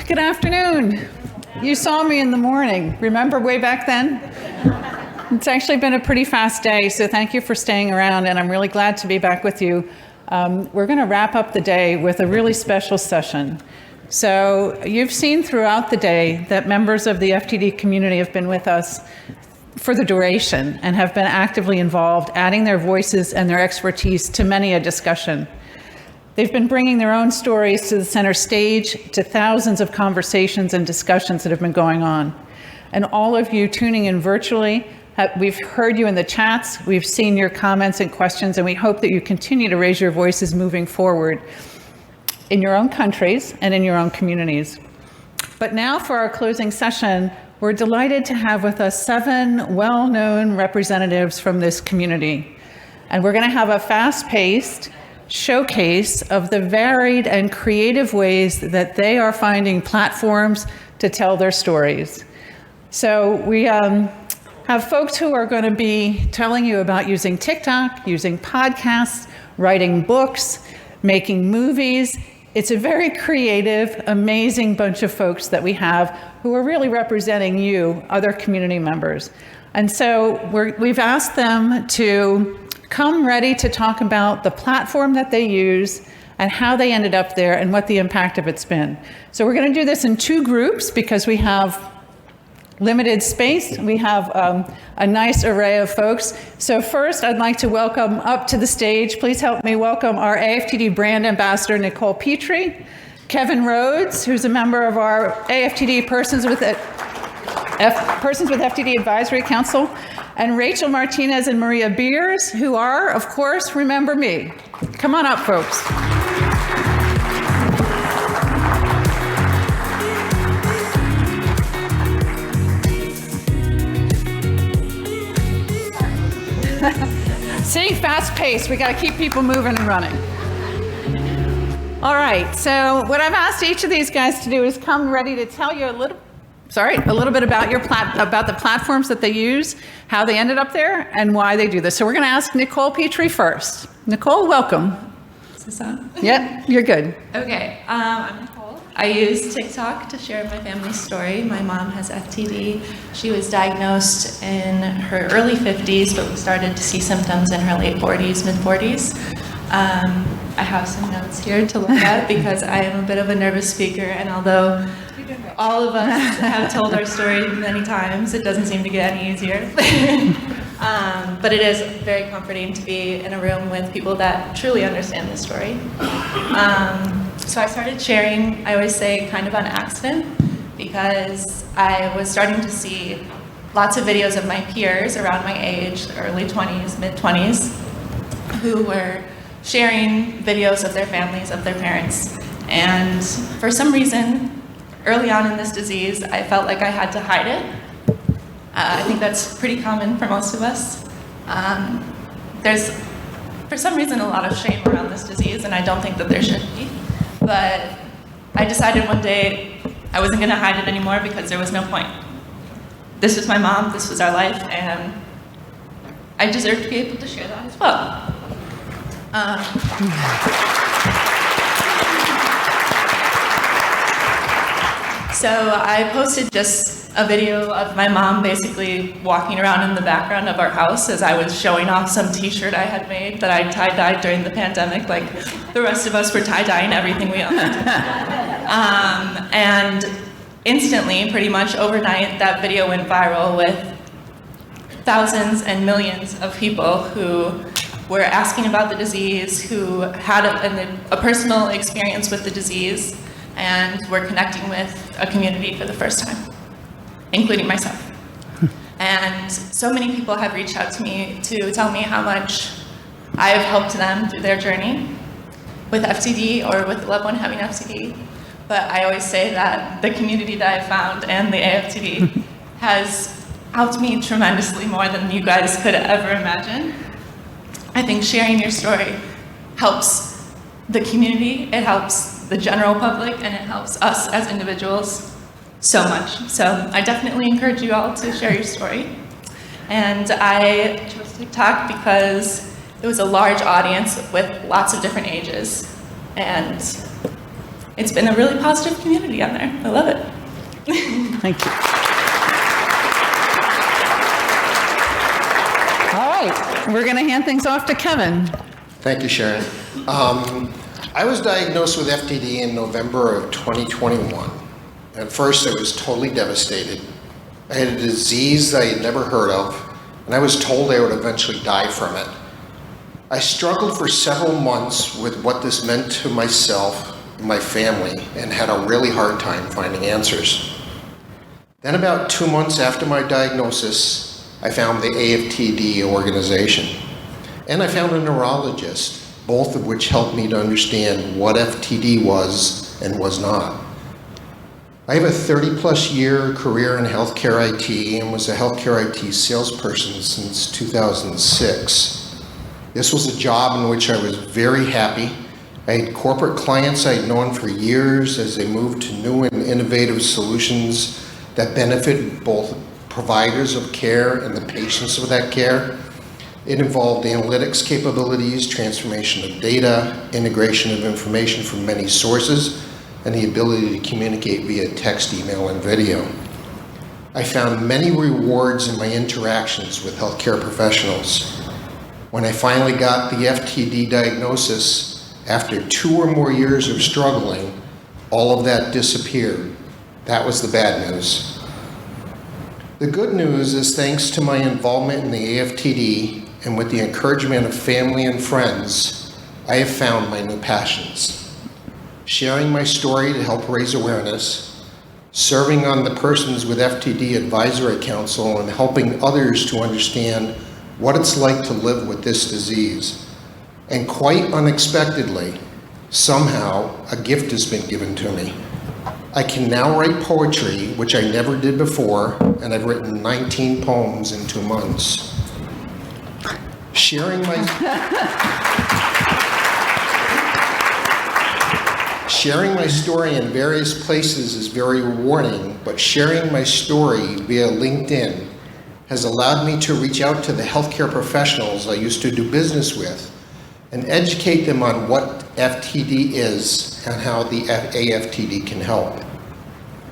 Good afternoon. You saw me in the morning. Remember way back then? It's actually been a pretty fast day, so thank you for staying around, and I'm really glad to be back with you. We're going to wrap up the day with a really special session. So you've seen throughout the day that members of the FTD community have been with us for the duration and have been actively involved, adding their voices and their expertise to many a discussion. They've been bringing their own stories to the center stage, to thousands of conversations and discussions that have been going on. And all of you tuning in virtually, we've heard you in the chats, we've seen your comments and questions, and we hope that you continue to raise your voices moving forward in your own countries and in your own communities. But now for our closing session, we're delighted to have with us 7 well-known representatives from this community. And we're going to have a fast-paced showcase of the varied and creative ways that they are finding platforms to tell their stories. So we have folks who are going to be telling you about using TikTok, using podcasts, writing books, making movies. It's a very creative, amazing bunch of folks that we have who are really representing you, other community members. And so we've asked them to come ready to talk about the platform that they use and how they ended up there and what the impact of it's been. So we're going to do this in 2 groups because we have limited space. We have a nice array of folks. So first, I'd like to welcome up to the stage, please help me welcome our AFTD brand ambassador, Nicole Petrie, Kevin Rhodes, who's a member of our AFTD Persons with FTD Advisory Council, and Rachael Martinez and Maria Beers, who are, of course, Remember Me. Come on up, folks. See, fast pace. We got to keep people moving and running. All right, so what I've asked each of these guys to do is come ready to tell you a little bit about about the platforms that they use, how they ended up there, and why they do this. So we're going to ask Nicole Petrie first. Nicole, welcome. Is this on? Yep, you're good. Okay, I'm Nicole. I use TikTok to share my family's story. My mom has FTD. She was diagnosed in her early 50s, but we started to see symptoms in her late 40s, mid-40s. I have some notes here to look at because I am a bit of a nervous speaker, and although all of us have told our story many times, it doesn't seem to get any easier. But it is very comforting to be in a room with people that truly understand the story. So I started sharing, I always say kind of on accident, because I was starting to see lots of videos of my peers around my age, early 20s, mid-20s, who were sharing videos of their families, of their parents. And for some reason, early on in this disease, I felt like I had to hide it. I think that's pretty common for most of us. There's, for some reason, a lot of shame around this disease, and I don't think that there should be. But I decided one day I wasn't going to hide it anymore because there was no point. This was my mom, this was our life, and I deserve to be able to share that as well. So I posted just a video of my mom basically walking around in the background of our house as I was showing off some t-shirt I had made that I tie-dyed during the pandemic, like the rest of us were tie-dyeing everything we owned. And instantly, pretty much overnight, that video went viral with thousands and millions of people who were asking about the disease, who had a personal experience with the disease, and were connecting with a community for the first time, including myself. And so many people have reached out to me to tell me how much I have helped them through their journey with FTD or with a loved one having FTD. But I always say that the community that I found and the AFTD has helped me tremendously more than you guys could ever imagine. I think sharing your story helps the community, it helps the general public, and it helps us as individuals so much. So I definitely encourage you all to share your story. And I chose TikTok because it was a large audience with lots of different ages. And it's been a really positive community on there. I love it. Thank you. All right, we're going to hand things off to Kevin. Thank you, Sharon. I was diagnosed with FTD in November of 2021. At first, I was totally devastated. I had a disease that I had never heard of, and I was told I would eventually die from it. I struggled for several months with what this meant to myself and my family, and had a really hard time finding answers. Then about 2 months after my diagnosis, I found the AFTD organization, and I found a neurologist, both of which helped me to understand what FTD was and was not. I have a 30-plus year career in healthcare IT and was a healthcare IT salesperson since 2006. This was a job in which I was very happy. I had corporate clients I had known for years as they moved to new and innovative solutions that benefited both providers of care and the patients of that care. It involved analytics capabilities, transformation of data, integration of information from many sources, and the ability to communicate via text, email, and video. I found many rewards in my interactions with healthcare professionals. When I finally got the FTD diagnosis, after 2 or more years of struggling, all of that disappeared. That was the bad news. The good news is, thanks to my involvement in the AFTD and with the encouragement of family and friends, I have found my new passions. Sharing my story to help raise awareness, serving on the Persons with FTD Advisory Council, and helping others to understand what it's like to live with this disease. And quite unexpectedly, somehow, a gift has been given to me. I can now write poetry, which I never did before, and I've written 19 poems in 2 months. Sharing my story in various places is very rewarding, but sharing my story via LinkedIn has allowed me to reach out to the healthcare professionals I used to do business with and educate them on what FTD is and how the AFTD can help.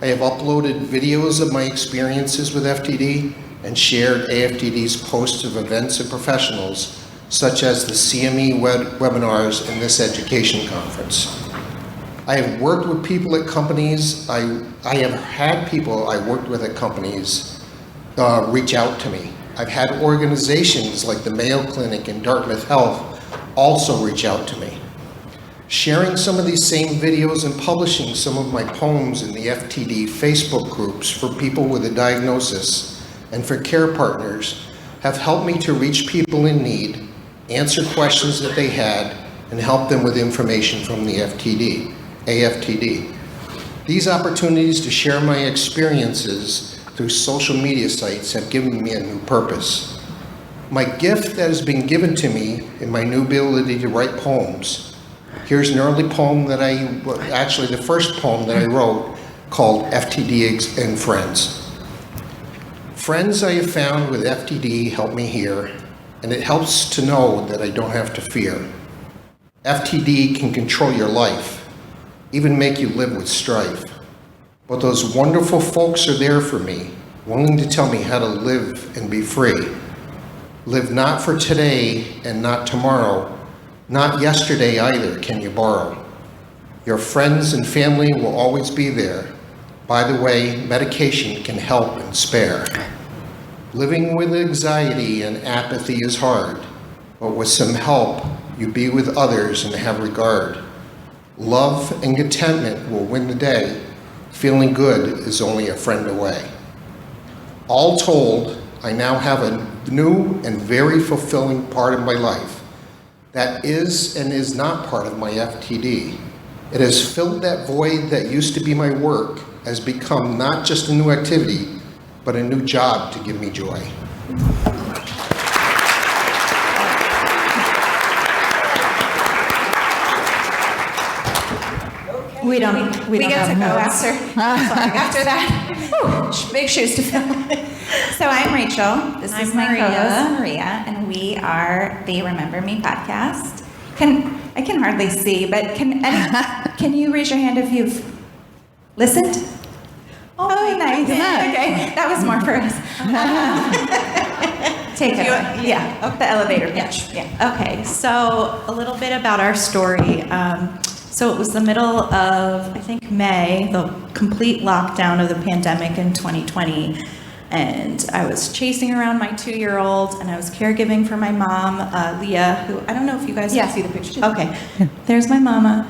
I have uploaded videos of my experiences with FTD and shared AFTD's posts of events and professionals, such as the CME webinars and this education conference. I have worked with people at companies. I have had people I worked with at companies reach out to me. I've had organizations like the Mayo Clinic and Dartmouth Health also reach out to me. Sharing some of these same videos and publishing some of my poems in the FTD Facebook groups for people with a diagnosis and for care partners have helped me to reach people in need, answer questions that they had, and help them with information from the AFTD. These opportunities to share my experiences through social media sites have given me a new purpose. My gift that has been given to me in my new ability to write poems. Here's an early poem that actually the first poem that I wrote, called FTD and Friends. Friends I have found with FTD help me here, and it helps to know that I don't have to fear. FTD can control your life, even make you live with strife. But those wonderful folks are there for me, willing to tell me how to live and be free. Live not for today and not tomorrow, not yesterday either can you borrow. Your friends and family will always be there. By the way, medication can help and spare. Living with anxiety and apathy is hard, but with some help, you be with others and have regard. Love and contentment will win the day. Feeling good is only a friend away. All told, I now have a new and very fulfilling part of my life that is and is not part of my FTD. It has filled that void that used to be my work, has become not just a new activity, but a new job to give me joy. We get to go after that. Whew, big shoes to fill. So I'm Rachael. This is my co-host Maria, and we are the Remember Me podcast. I can hardly see, but can you raise your hand if you've listened? Oh, nice. Okay, that was more for us. Take it. Yeah, the elevator pitch. Yeah. Okay, so a little bit about our story. So it was the middle of, I think, May, the complete lockdown of the pandemic in 2020. And I was chasing around my 2-year-old, and I was caregiving for my mom, Leah, who, I don't know if you guys can see the picture. Okay, there's my mama.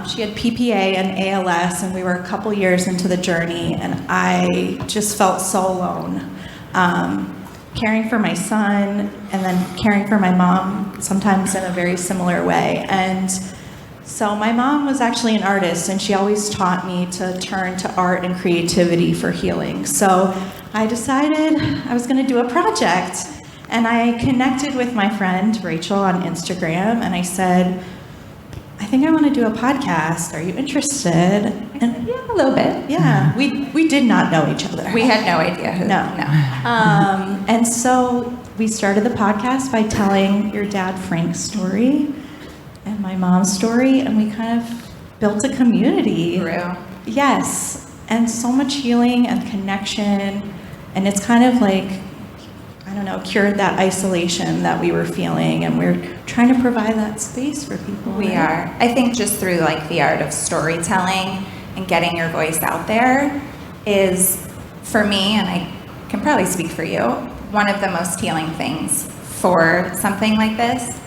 She had PPA and ALS, and we were a couple years into the journey, and I just felt so alone. Caring for my son, and then caring for my mom, sometimes in a very similar way. And so my mom was actually an artist, and she always taught me to turn to art and creativity for healing. So I decided I was going to do a project, and I connected with my friend Rachael on Instagram, and I said, I think I want to do a podcast. Are you interested? And Yeah, a little bit. yeah, we did not know each other. We had no idea who. No. And so we started the podcast by telling your dad Frank's story and my mom's story, and we kind of built a community. Grew. Yes, and so much healing and connection, and it's kind of like, I don't know, cured that isolation that we were feeling, and we're trying to provide that space for people. We are. I think just through like the art of storytelling and getting your voice out there is, for me, and I can probably speak for you, one of the most healing things for something like this.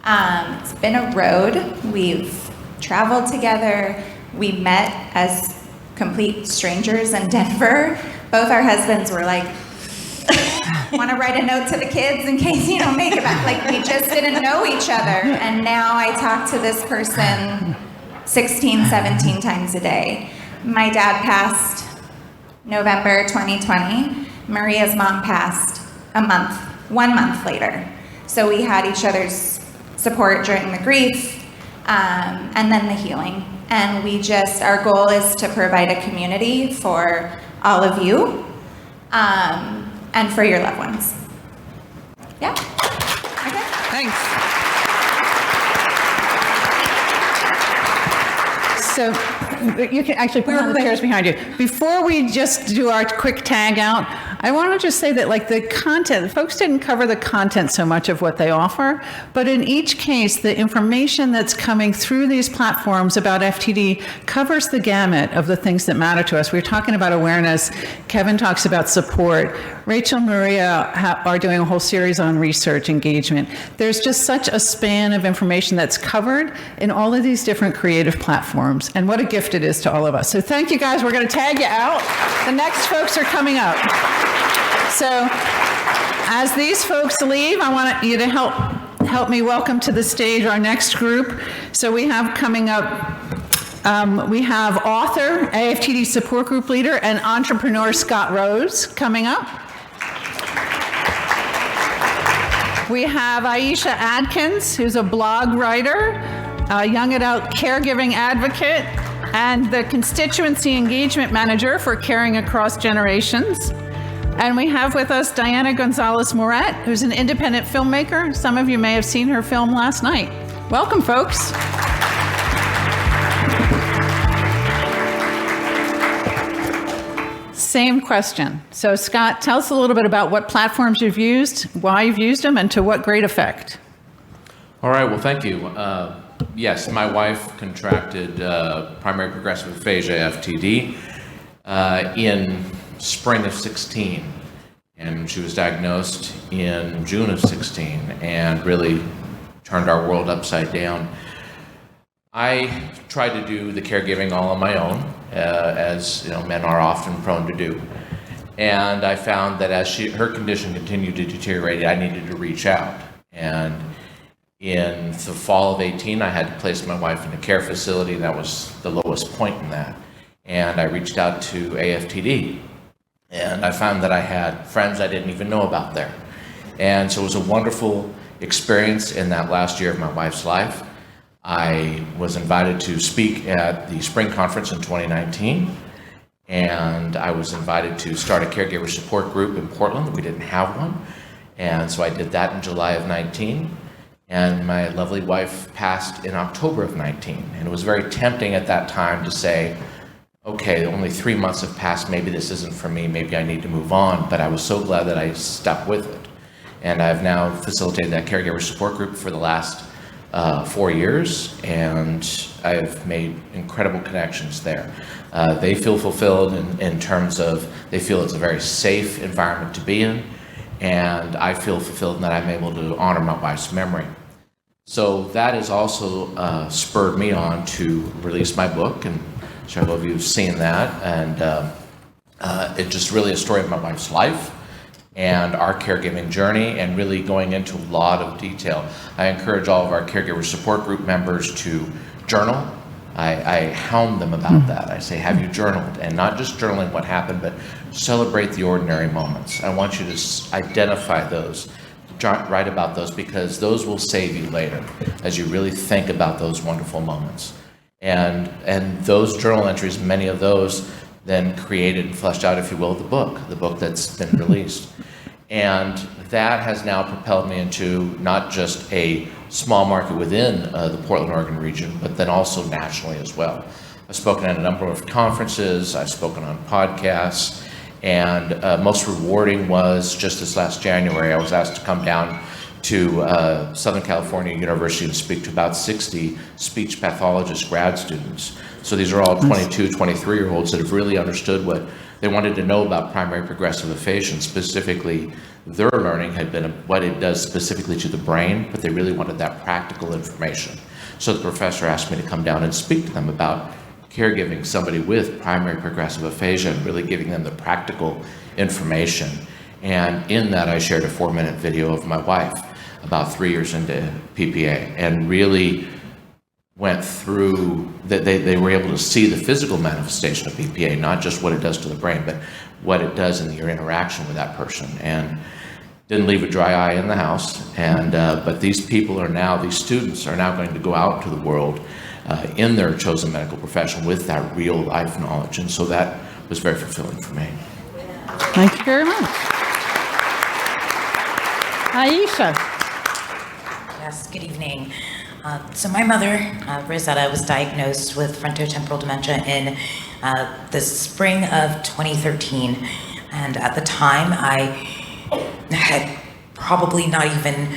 It's been a road. We've traveled together. We met as complete strangers in Denver. Both our husbands were like, want to write a note to the kids in case you don't make it back. Like, we just didn't know each other. And now I talk to this person 16, 17 times a day. My dad passed November 2020. Maria's mom passed 1 month later. So we had each other's support during the grief, and then the healing. And our goal is to provide a community for all of you, and for your loved ones. Yeah? Okay. Thanks. So you can actually put on the chairs behind you. Before we just do our quick tag out, I want to just say that like the content, folks didn't cover the content so much of what they offer, but in each case, the information that's coming through these platforms about FTD covers the gamut of the things that matter to us. We're talking about awareness. Kevin talks about support. Rachael and Maria are doing a whole series on research engagement. There's just such a span of information that's covered in all of these different creative platforms, and what a gift it is to all of us. So thank you guys. We're going to tag you out. The next folks are coming up. So as these folks leave, I want you to help me welcome to the stage our next group. So we have coming up, we have author, AFTD support group leader, and entrepreneur Scott Rhodes coming up. We have Aisha Adkins, who's a blog writer, a young adult caregiving advocate, and the constituency engagement manager for Caring Across Generations. And we have with us Diana Gonzalez-Morett, who's an independent filmmaker. Some of you may have seen her film last night. Welcome, folks. Same question. So Scott, tell us a little bit about what platforms you've used, why you've used them, and to what great effect. All right, well, thank you. Yes, my wife contracted primary progressive aphasia, FTD, in spring of 16, and she was diagnosed in June of 16, and really turned our world upside down. I tried to do the caregiving all on my own, as you know, men are often prone to do, and I found that as her condition continued to deteriorate, I needed to reach out. And in the fall of 18, I had to place my wife in a care facility. That was the lowest point in that, and I reached out to AFTD. And I found that I had friends I didn't even know about there. And so it was a wonderful experience in that last year of my wife's life. I was invited to speak at the spring conference in 2019, and I was invited to start a caregiver support group in Portland. We didn't have one, and so I did that in July of 19. And my lovely wife passed in October of 19. And it was very tempting at that time to say, okay, only 3 months have passed, maybe this isn't for me, maybe I need to move on. But I was so glad that I stuck with it. And I've now facilitated that caregiver support group for the last 4 years, and I've made incredible connections there. They feel fulfilled in terms of, they feel it's a very safe environment to be in, and I feel fulfilled in that I'm able to honor my wife's memory. So that has also spurred me on to release my book, and several of you have seen that, and it's just really a story of my wife's life and our caregiving journey, and really going into a lot of detail. I encourage all of our caregiver support group members to journal. I hound them about that. I say, have you journaled? And not just journaling what happened, but celebrate the ordinary moments. I want you to identify those, write about those, because those will save you later as you really think about those wonderful moments. And those journal entries, many of those, then created and fleshed out, if you will, the book that's been released. And that has now propelled me into not just a small market within the Portland, Oregon region, but then also nationally as well. I've spoken at a number of conferences, I've spoken on podcasts, and most rewarding was just this last January, I was asked to come down to Southern California University and speak to about 60 speech pathologist grad students. So these are all 22, 23-year-olds that have really understood what they wanted to know about primary progressive aphasia, and specifically their learning had been what it does specifically to the brain, but they really wanted that practical information. So the professor asked me to come down and speak to them about caregiving somebody with primary progressive aphasia and really giving them the practical information. And in that, I shared a 4-minute video of my wife about 3 years into PPA, and really went through that. They were able to see the physical manifestation of PPA, not just what it does to the brain, but what it does in your interaction with that person. And didn't leave a dry eye in the house. And but these people are now, these students are now going to go out to the world in their chosen medical profession with that real life knowledge. And so that was very fulfilling for me. Thank you very much. Aisha. Yes, good evening. So my mother, Rosetta, was diagnosed with frontotemporal dementia in the spring of 2013. And at the time, I had probably not even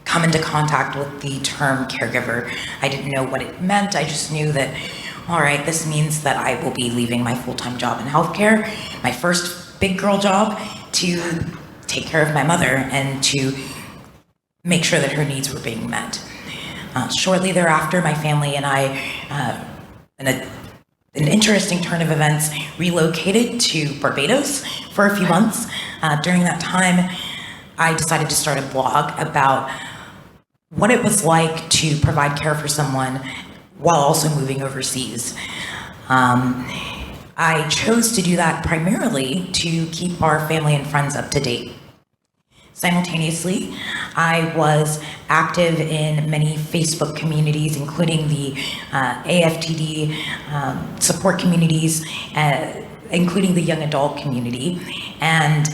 come into contact with the term caregiver. I didn't know what it meant. I just knew that, all right, this means that I will be leaving my full-time job in healthcare, my first big girl job, to take care of my mother and to make sure that her needs were being met. Shortly thereafter, my family and I, in an interesting turn of events, relocated to Barbados for a few months. During that time, I decided to start a blog about what it was like to provide care for someone while also moving overseas. I chose to do that primarily to keep our family and friends up to date. Simultaneously, I was active in many Facebook communities, including the AFTD support communities, including the young adult community. And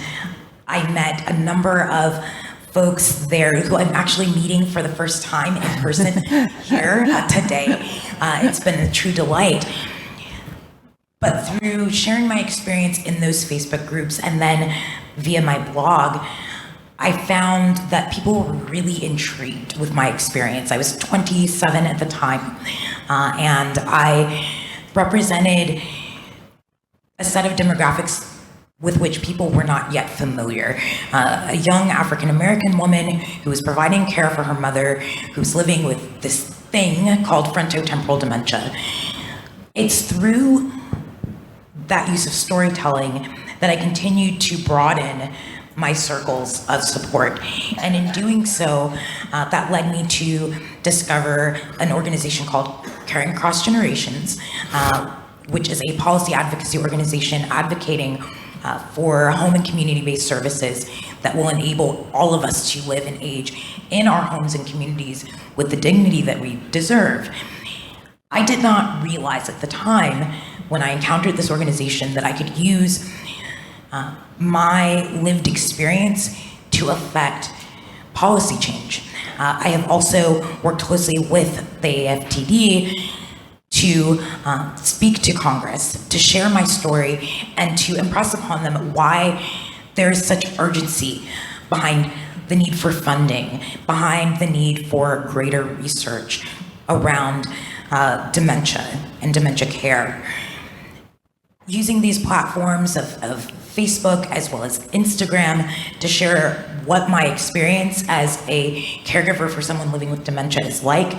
I met a number of folks there who I'm actually meeting for the first time in person here today. It's been a true delight. But through sharing my experience in those Facebook groups and then via my blog, I found that people were really intrigued with my experience. I was 27 at the time, and I represented a set of demographics with which people were not yet familiar. A young African-American woman who was providing care for her mother, who was living with this thing called frontotemporal dementia. It's through that use of storytelling that I continued to broaden my circles of support. And in doing so, that led me to discover an organization called Caring Across Generations, which is a policy advocacy organization advocating for home and community-based services that will enable all of us to live and age in our homes and communities with the dignity that we deserve. I did not realize at the time when I encountered this organization that I could use my lived experience to affect policy change. I have also worked closely with the AFTD to speak to Congress, to share my story, and to impress upon them why there is such urgency behind the need for funding, behind the need for greater research around dementia and dementia care. Using these platforms of Facebook as well as Instagram to share what my experience as a caregiver for someone living with dementia is like,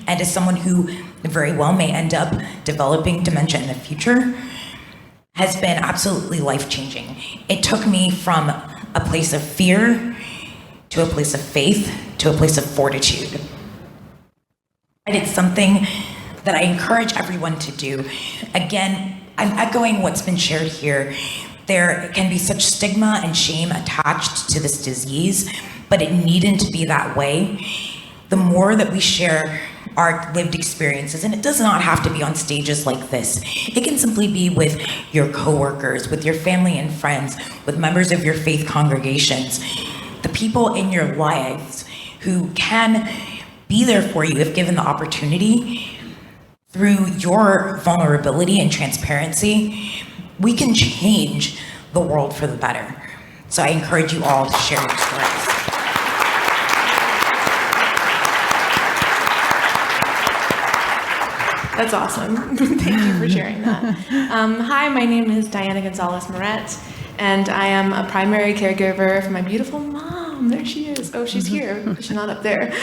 and as someone who very well may end up developing dementia in the future, has been absolutely life-changing. It took me from a place of fear to a place of faith to a place of fortitude. And it's something that I encourage everyone to do. Again, I'm echoing what's been shared here. There can be such stigma and shame attached to this disease, but it needn't be that way. The more that we share our lived experiences, and it does not have to be on stages like this. It can simply be with your coworkers, with your family and friends, with members of your faith congregations, the people in your lives who can be there for you if given the opportunity. Through your vulnerability and transparency, we can change the world for the better. So I encourage you all to share your stories. That's awesome. Thank you for sharing that. Hi, my name is Diana Gonzalez-Morett, and I am a primary caregiver for my beautiful mom. There she is. Oh, she's here. She's not up there.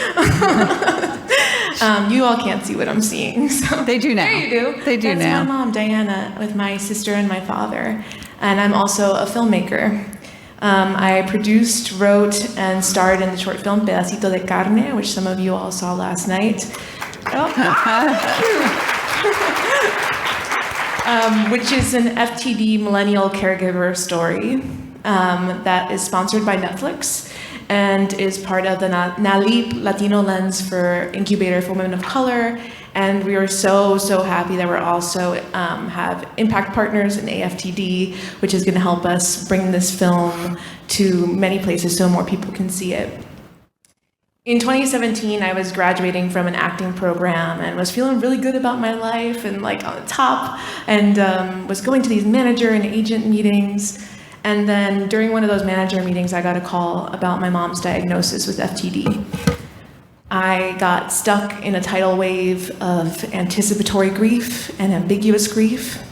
You all can't see what I'm seeing. So. They do now. There you do. They do That's now. my mom, Diana, with my sister and my father. And I'm also a filmmaker. I produced, wrote, and starred in the short film Pedacito de Carne, which some of you all saw last night. Which is an FTD millennial caregiver story that is sponsored by Netflix and is part of the NALIP Latino Lens for Incubator for Women of Color. And we are so happy that we're also have impact partners in AFTD, which is going to help us bring this film to many places so more people can see it. In 2017, I was graduating from an acting program and was feeling really good about my life and like on the top, and was going to these manager and agent meetings. And then during one of those manager meetings, I got a call about my mom's diagnosis with FTD. I got stuck in a tidal wave of anticipatory grief and ambiguous grief.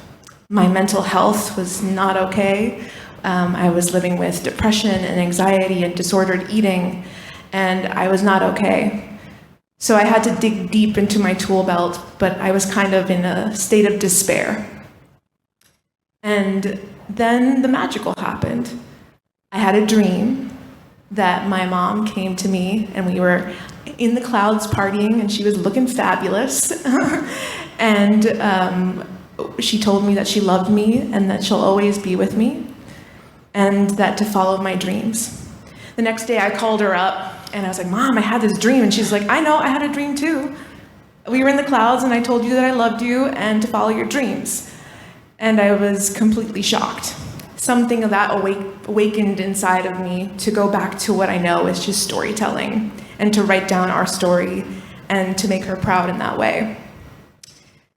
My mental health was not okay. I was living with depression and anxiety and disordered eating, and I was not okay. So I had to dig deep into my tool belt, but I was kind of in a state of despair. And then the magical happened. I had a dream that my mom came to me, and we were in the clouds partying, and she was looking fabulous. And she told me that she loved me and that she'll always be with me, and that to follow my dreams. The next day I called her up and I was like, Mom, I had this dream. And she's like, I know, I had a dream too. We were in the clouds and I told you that I loved you and to follow your dreams. And I was completely shocked. Something of that awakened inside of me to go back to what I know is just storytelling, and to write down our story and to make her proud in that way.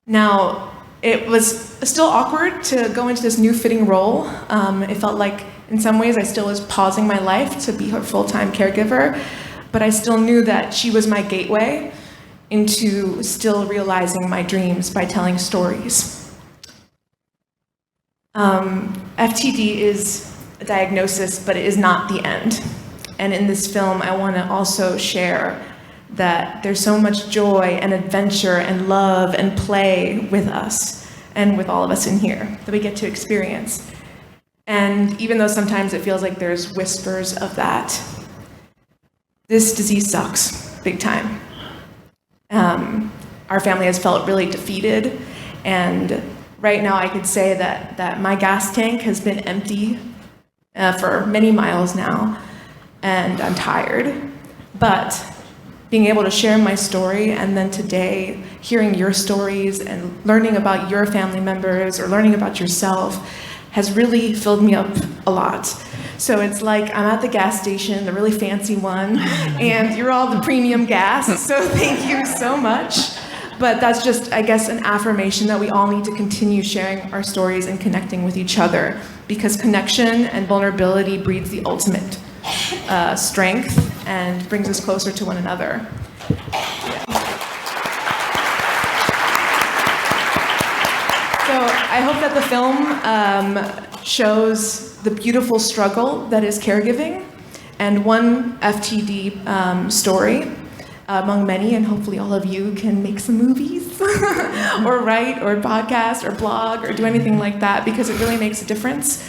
Now, it was still awkward to go into this new fitting role. It felt like in some ways I still was pausing my life to be her full-time caregiver, but I still knew that she was my gateway into still realizing my dreams by telling stories. FTD is a diagnosis, but it is not the end. And in this film, I want to also share that there's so much joy and adventure and love and play with us and with all of us in here that we get to experience. And even though sometimes it feels like there's whispers of that, this disease sucks big time. Our family has felt really defeated, and right now I could say that my gas tank has been empty for many miles now, and I'm tired. But being able to share my story, and then today hearing your stories and learning about your family members or learning about yourself has really filled me up a lot. So it's like I'm at the gas station, the really fancy one, and you're all the premium gas. So thank you so much. But that's just, I guess, an affirmation that we all need to continue sharing our stories and connecting with each other, because connection and vulnerability breeds the ultimate strength and brings us closer to one another. So I hope that the film shows the beautiful struggle that is caregiving, and one FTD story among many, and hopefully all of you can make some movies or write or podcast or blog or do anything like that, because it really makes a difference.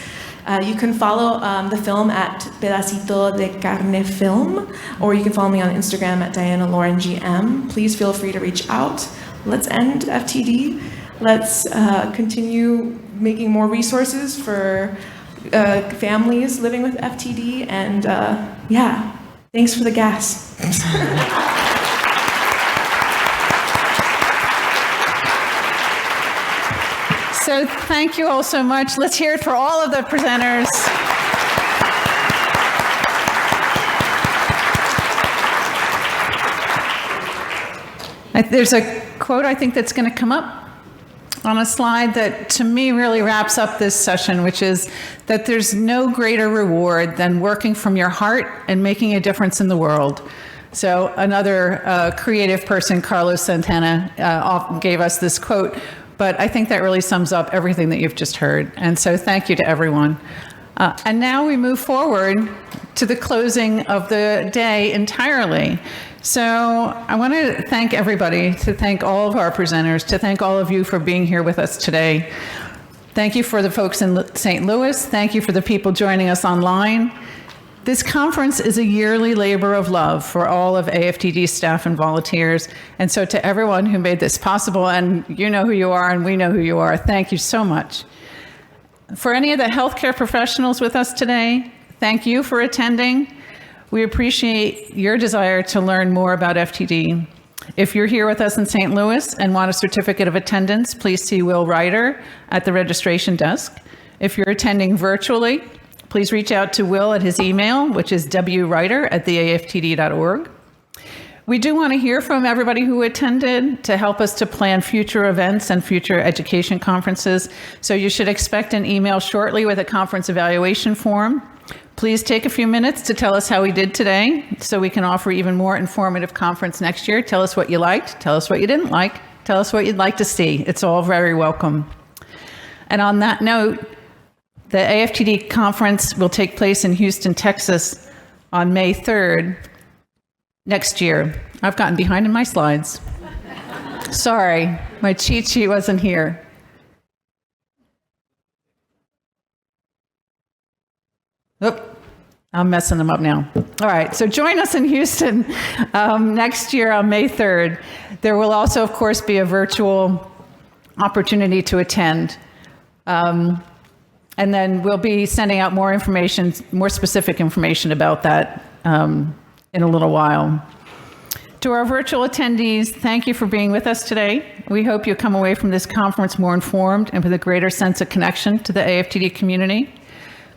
You can follow the film at Pedacito de Carne Film, or you can follow me on Instagram at Diana Lauren GM. Please feel free to reach out. Let's end FTD. Let's continue making more resources for families living with FTD. And yeah, thanks for the gas. So thank you all so much. Let's hear it for all of the presenters. There's a quote I think that's going to come up on a slide that to me really wraps up this session, which is that there's no greater reward than working from your heart and making a difference in the world. So another creative person, Carlos Santana, gave us this quote. But I think that really sums up everything that you've just heard. And so thank you to everyone. And now we move forward to the closing of the day entirely. So I want to thank everybody, to thank all of our presenters, to thank all of you for being here with us today. Thank you for the folks in St. Louis. Thank you for the people joining us online. This conference is a yearly labor of love for all of AFTD staff and volunteers. And so to everyone who made this possible, and you know who you are and we know who you are, thank you so much. For any of the healthcare professionals with us today, thank you for attending. We appreciate your desire to learn more about FTD. If you're here with us in St. Louis and want a certificate of attendance, please see Will Ryder at the registration desk. If you're attending virtually, please reach out to Will at his email, which is wryder@theaftd.org. We do want to hear from everybody who attended to help us to plan future events and future education conferences. So you should expect an email shortly with a conference evaluation form. Please take a few minutes to tell us how we did today so we can offer even more informative conference next year. Tell us what you liked, tell us what you didn't like, tell us what you'd like to see. It's all very welcome. And on that note, the AFTD conference will take place in Houston, Texas on May 3rd next year. I've gotten behind in my slides. Sorry, my cheat sheet wasn't here. Oop, I'm messing them up now. All right, so join us in Houston next year on May 3rd. There will also, of course, be a virtual opportunity to attend. And then we'll be sending out more information, more specific information about that in a little while. To our virtual attendees, thank you for being with us today. We hope you come away from this conference more informed and with a greater sense of connection to the AFTD community.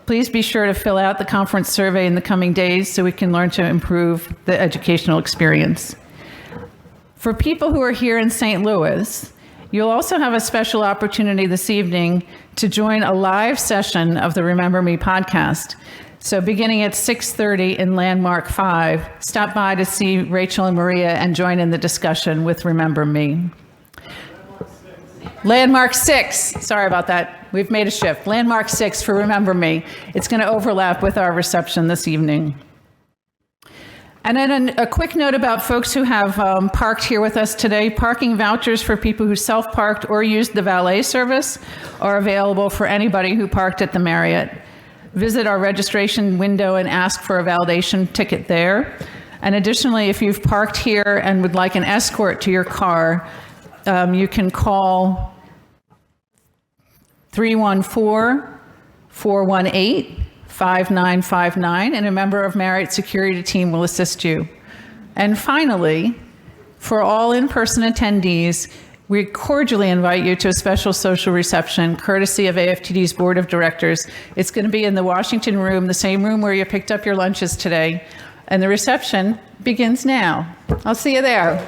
Please be sure to fill out the conference survey in the coming days so we can learn to improve the educational experience. For people who are here in St. Louis, you'll also have a special opportunity this evening to join a live session of the Remember Me podcast. So beginning at 6:30 in Landmark 5, stop by to see Rachael and Maria and join in the discussion with Remember Me. Landmark 6, sorry about that. We've made a shift. Landmark 6 for Remember Me. It's going to overlap with our reception this evening. And then a quick note about folks who have parked here with us today. Parking vouchers for people who self-parked or used the valet service are available for anybody who parked at the Marriott. Visit our registration window and ask for a validation ticket there. And additionally, if you've parked here and would like an escort to your car, you can call 314-418-5959, and a member of Marriott security team will assist you. And finally, for all in-person attendees, We cordially invite you to a special social reception courtesy of AFTD's Board of Directors. It's going to be in the Washington room, the same room where you picked up your lunches today. And the reception begins now. I'll see you there.